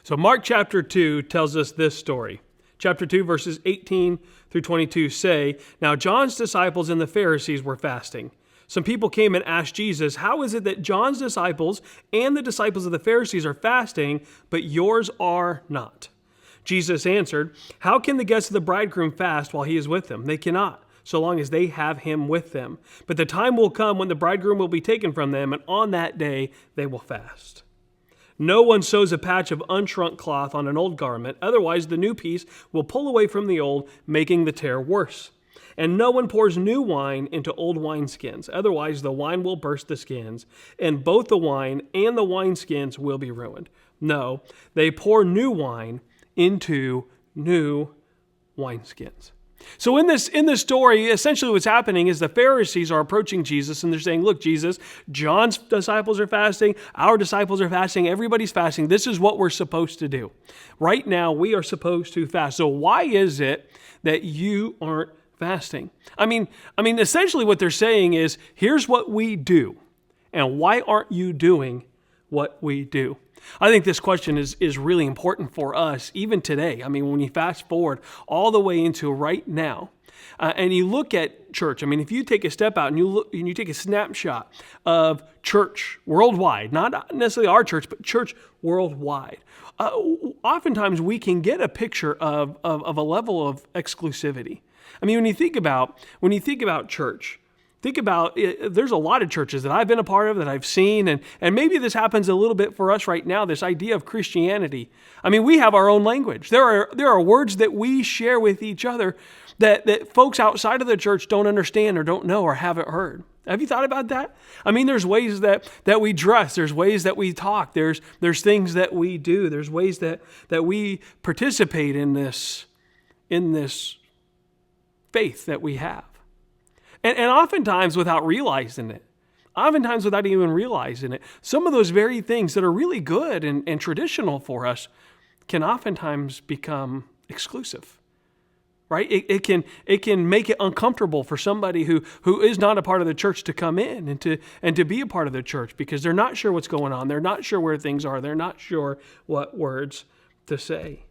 So Mark chapter 2 tells us this story. Chapter 2, verses 18 through 22 say, "Now John's disciples and the Pharisees were fasting. Some people came and asked Jesus, 'How is it that John's disciples and the disciples of the Pharisees are fasting, but yours are not?' Jesus answered, 'How can the guests of the bridegroom fast while he is with them? They cannot, so long as they have him with them. But the time will come when the bridegroom will be taken from them, and on that day they will fast. No one sews a patch of unshrunk cloth on an old garment, otherwise the new piece will pull away from the old, making the tear worse. And no one pours new wine into old wineskins, otherwise the wine will burst the skins, and both the wine and the wineskins will be ruined. No, they pour new wine into new wineskins.'" So in this story, essentially what's happening is the Pharisees are approaching Jesus and they're saying, "Look, Jesus, John's disciples are fasting, our disciples are fasting, everybody's fasting. This is what we're supposed to do. Right now, we are supposed to fast. So why is it that you aren't fasting?" I mean, essentially what they're saying is, here's what we do, and why aren't you doing what we do? I think this question is really important for us even today. I mean, when you fast forward all the way into right now, and you look at church, I mean, if you take a step out and you take a snapshot of church worldwide, not necessarily our church, but church worldwide, oftentimes we can get a picture of a level of exclusivity. I mean, when you think about church, think about it, there's a lot of churches that I've been a part of, that I've seen, and maybe this happens a little bit for us right now, this idea of Christianity. I mean, we have our own language. There are words that we share with each other that folks outside of the church don't understand or don't know or haven't heard. Have you thought about that? I mean, there's ways that we dress. There's ways that we talk. There's things that we do. There's ways that we participate in this faith that we have. And oftentimes without realizing it, oftentimes without even realizing it, some of those very things that are really good and traditional for us can oftentimes become exclusive, right? It can make it uncomfortable for somebody who is not a part of the church to come in and to be a part of the church because they're not sure what's going on. They're not sure where things are. They're not sure what words to say.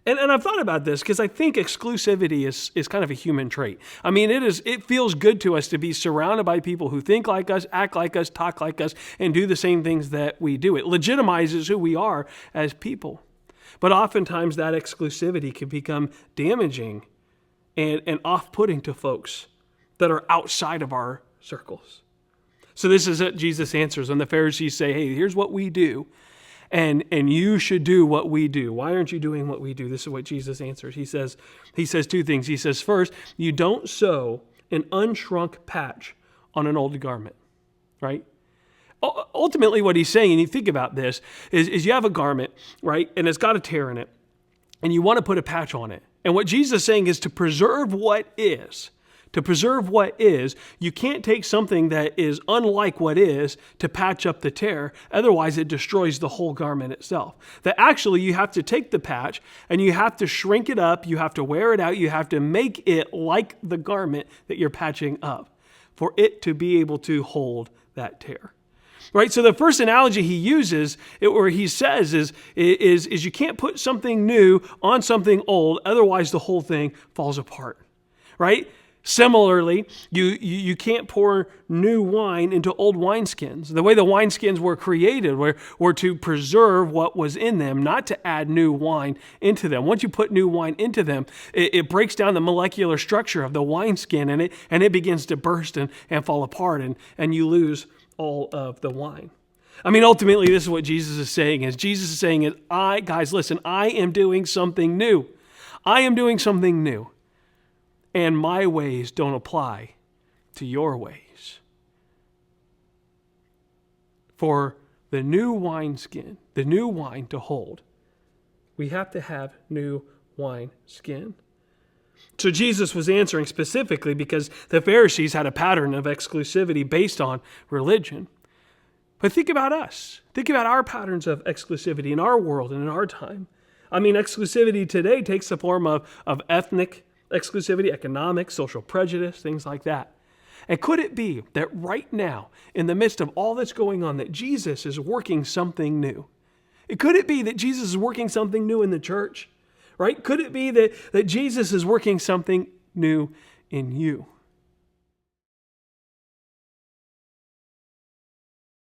And I've thought about this because I think exclusivity is kind of a human trait. I mean, it feels good to us to be surrounded by people who think like us, act like us, talk like us, and do the same things that we do. It legitimizes who we are as people. But oftentimes that exclusivity can become damaging and off-putting to folks that are outside of our circles. So this is what Jesus answers when the Pharisees say, "Hey, here's what we do. And you should do what we do. Why aren't you doing what we do?" This is what Jesus answers. He says two things. He says, first, you don't sew an unshrunk patch on an old garment, right? Ultimately, what he's saying, and you think about this, is you have a garment, right? And it's got a tear in it. And you want to put a patch on it. And what Jesus is saying is to preserve what is. To preserve what is, you can't take something that is unlike what is to patch up the tear. Otherwise, it destroys the whole garment itself. That actually, you have to take the patch and you have to shrink it up. You have to wear it out. You have to make it like the garment that you're patching up for it to be able to hold that tear. Right? So the first analogy he uses, or he says, is you can't put something new on something old. Otherwise, the whole thing falls apart. Right? Similarly, you can't pour new wine into old wineskins. The way the wineskins were created were to preserve what was in them, not to add new wine into them. Once you put new wine into them, it breaks down the molecular structure of the wineskin and it begins to burst and fall apart and you lose all of the wine. I mean, ultimately, this is what Jesus is saying. Jesus is saying, guys, listen, I am doing something new. I am doing something new. And my ways don't apply to your ways. For the new wineskin, the new wine to hold, we have to have new wineskin. So Jesus was answering specifically because the Pharisees had a pattern of exclusivity based on religion. But think about us. Think about our patterns of exclusivity in our world and in our time. I mean, exclusivity today takes the form of ethnic exclusivity, economic, social prejudice, things like that. And could it be that right now, in the midst of all that's going on, that Jesus is working something new? Could it be that Jesus is working something new in the church? Right? Could it be that Jesus is working something new in you?